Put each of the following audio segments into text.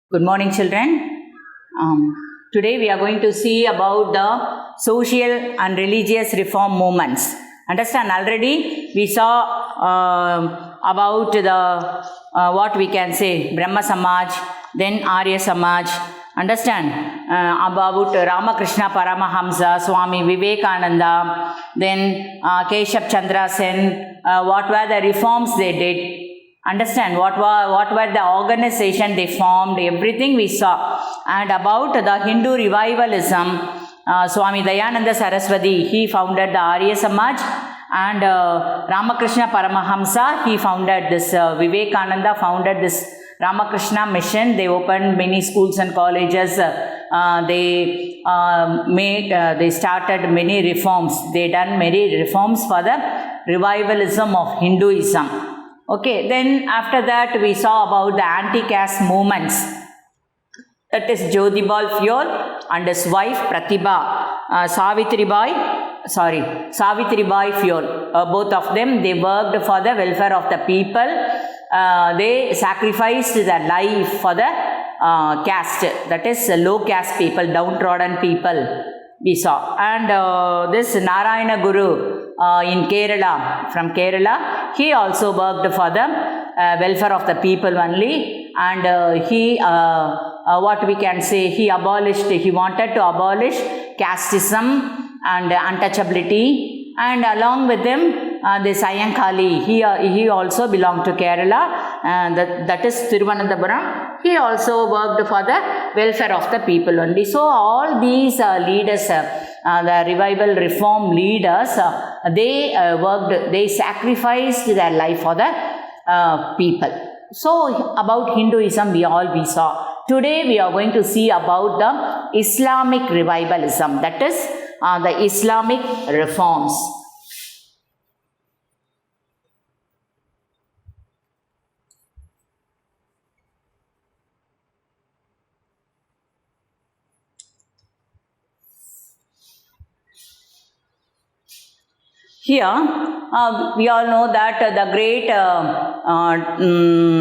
Good morning, children. Today we are going to see about the social and religious reform movements. Understand, already we saw about the what we can say Brahma Samaj, then Arya Samaj. Understand about Ramakrishna Paramahamsa, Swami Vivekananda, then Keshav Chandra Sen. What were the reforms they did? Understand what were the organization they formed, everything we saw. And about the Hindu revivalism, Swami Dayananda Saraswati, he founded the Arya Samaj, and Ramakrishna Paramahamsa, he founded this, Vivekananda founded this Ramakrishna mission. They opened many schools and colleges. They started many reforms. They done many reforms for the revivalism of Hinduism. Okay, then after that we saw about the anti-caste movements. That is Jyotibal Phule and his wife Pratibha, Savitribai Phule. Both of them, they worked for the welfare of the people. They sacrificed their life for the caste, that is low caste people, downtrodden people we saw. And this Narayana Guru in Kerala, from Kerala, he also worked for the welfare of the people only, and he what we can say, he wanted to abolish casteism and untouchability, and along with him this Ayankhali, he also belonged to Kerala, that is Thiruvananthapuram. He also worked for the welfare of the people only. So all these leaders, the revival reform leaders, they sacrificed their life for the people. So about Hinduism we saw. Today we are going to see about the Islamic revivalism, that is the Islamic reforms. Here, we all know that the great,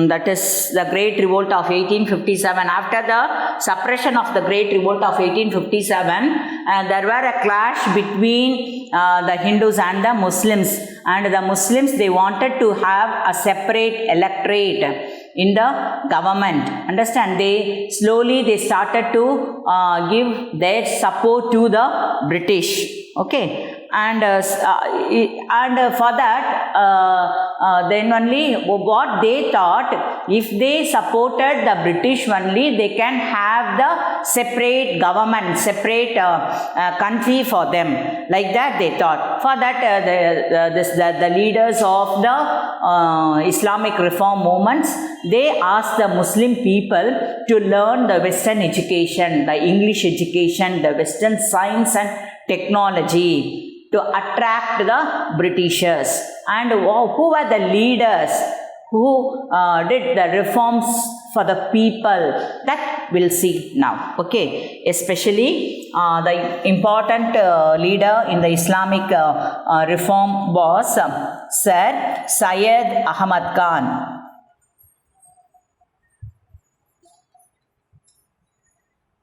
that is the Great Revolt of 1857. After the suppression of the Great Revolt of 1857, there were a clash between the Hindus and the Muslims. And the Muslims, they wanted to have a separate electorate in the government. Understand, they started to give their support to the British. Okay. And for that, then only what they thought, if they supported the British only, they can have the separate government, separate country for them. Like that they thought. For that, the leaders of the Islamic reform movements, they asked the Muslim people to learn the Western education, the English education, the Western science and technology, to attract the Britishers. And who were the leaders who did the reforms for the people? That we'll see now. Okay, especially the important leader in the Islamic reform was Sir Syed Ahmad Khan.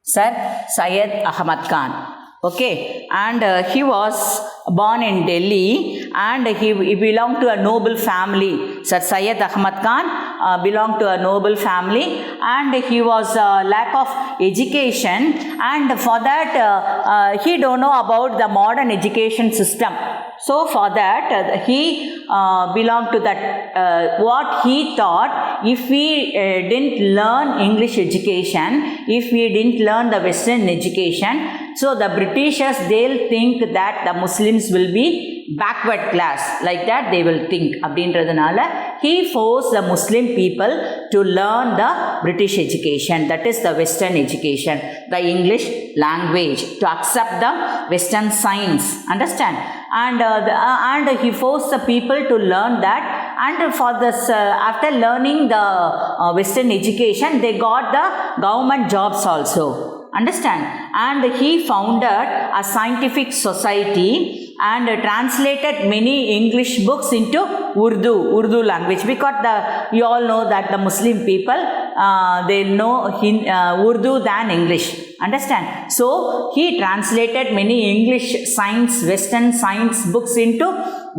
Sir Syed Ahmad Khan. Okay, and he was born in Delhi, and he belonged to a noble family. Sir Syed Ahmad Khan belonged to a noble family, and he was lack of education, and for that he don't know about the modern education system. So for that he belonged to that, what he thought, if we didn't learn English education, if we didn't learn the Western education, so the Britishers, they'll think that the Muslims will be backward class. Like that they will think. Abindradhanala, he forced the Muslim people to learn the British education, that is the Western education, the English language, to accept the Western science. Understand? And he forced the people to learn that. And for this, after learning the Western education, they got the government jobs also. Understand? And he founded a scientific society and translated many English books into Urdu language, because you all know that the Muslim people, they'll know Urdu than English. Understand? So he translated many English science, Western science books into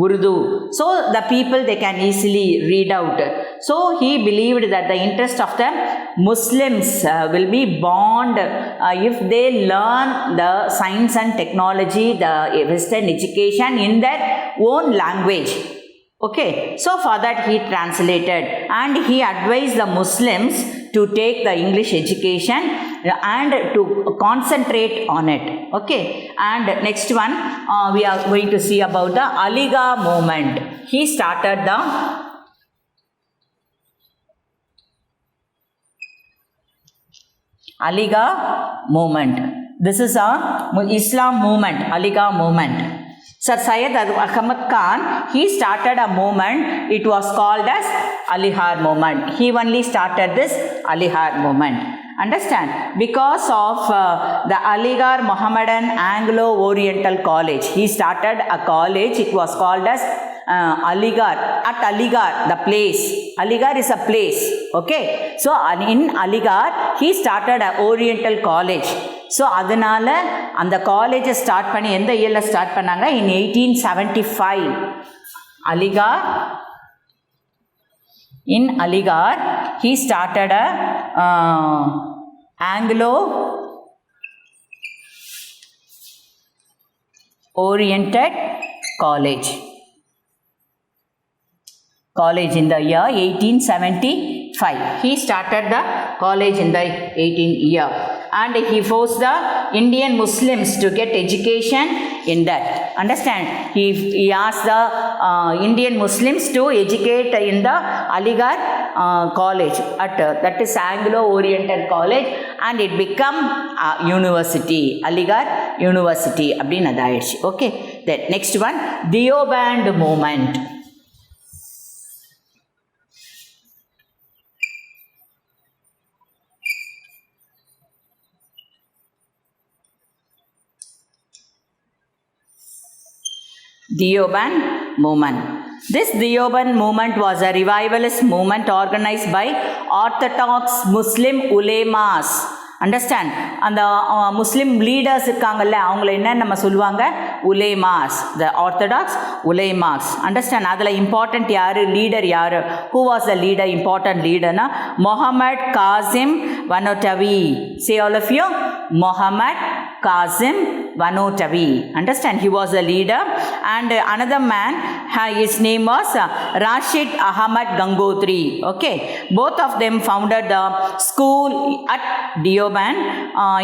Urdu. So the people, they can easily read out. So he believed that the interest of the Muslims will be born if they learn the science and technology, the Western education in their own language. Okay, so for that he translated, and he advised the Muslims to take the English education and to concentrate on it. Okay, and next one we are going to see about the Aligarh movement. He started the Aligarh movement. This is a Islam movement, Aligarh movement. Sir Syed Ahmad Khan, he started a movement. It was called as Aligarh movement. He only started this Aligarh movement. Understand? Because of the Aligarh Mohammedan Anglo-Oriental College. He started a college. It was called as Aligarh. At Aligarh, the place. Aligarh is a place. Okay. So in Aligarh, he started an Oriental college. So அதனால் அந்த காலேஜை start பண்ணி எந்த இயரில் start பண்ணாங்க? இன் 1875. Aligarh. In Aligarh, he started a Anglo-Oriented college in the year 1875. He started the college in the 18th year. And he forced the Indian Muslims to get education in that. Understand? He asked the Indian Muslims to educate in the Aligarh college. That is Anglo-Oriental college, and it become university. Aligarh University. Okay. Then next one, Deoband movement. Deoband movement. This Deoband movement was a revivalist movement organized by Orthodox Muslim ulemas. Understand? அந்த முஸ்லிம் leaders இருக்காங்கல்ல, அவங்கள என்ன நம்ம சொல்லுவாங்க? உலேமாஸ். The orthodox உலேமாஸ். Understand? அதில் important யார்? லீடர் யார்? Who was the leader? Important லீடர்னா Muhammad Qasim Vanatawi. Say all of you. Muhammad Qasim Vanatawi. Understand? He was a leader. And another man, his name was Rashid Ahmad Gangotri. Okay. Both of them founded the school at Deoband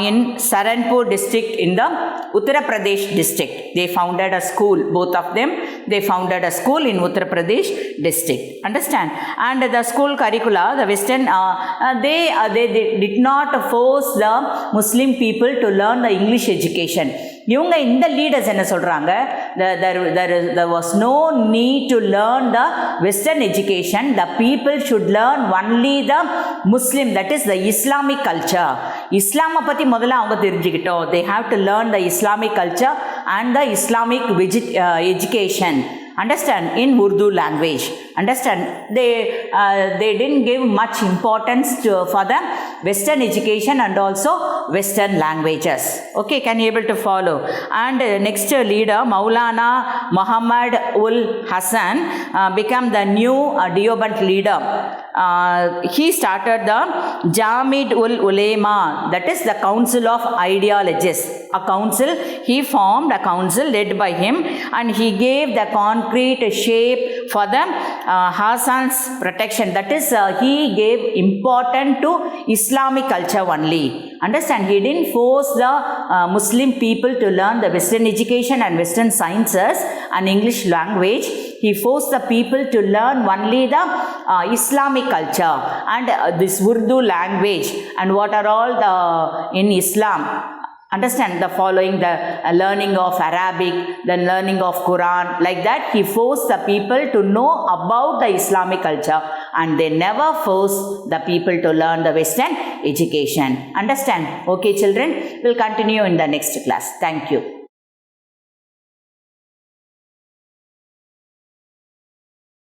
in Saranpur district in the Uttar Pradesh district. They founded a school. Both of them, they founded a school in Uttar Pradesh district. Understand? And the school curricula, the Western, they did not force the Muslim people to learn the English education. இவங்க இந்த leaders என்ன சொல்கிறாங்க? there was no need to learn the Western education. The people should learn only the Muslim, that is the Islamic culture. இஸ்லாமை பற்றி முதல்ல அவங்க தெரிஞ்சுக்கிட்டோம். They have to learn the Islamic culture and the Islamic education. Understand? In Urdu language. Understand? They didn't give much importance for the Western education and also Western languages. Okay, can you able to follow? And next leader, Maulana Muhammad ul Hasan, became the new Deoband leader. He started the Jamid ul Ulema, that is the Council of Ideologists. A council, he formed a council led by him, and he gave the concrete shape for the Hasan's protection. That is, he gave importance to Islamic culture only. Understand? He didn't force the Muslim people to learn the Western education and Western sciences and English language. He forced the people to learn only the Islamic culture and this Urdu language and what are all the in Islam. Understand? The following, the learning of Arabic, the learning of Quran, like that he forced the people to know about the Islamic culture, and they never forced the people to learn the Western education. Understand? Okay children, we'll continue in the next class. Thank you.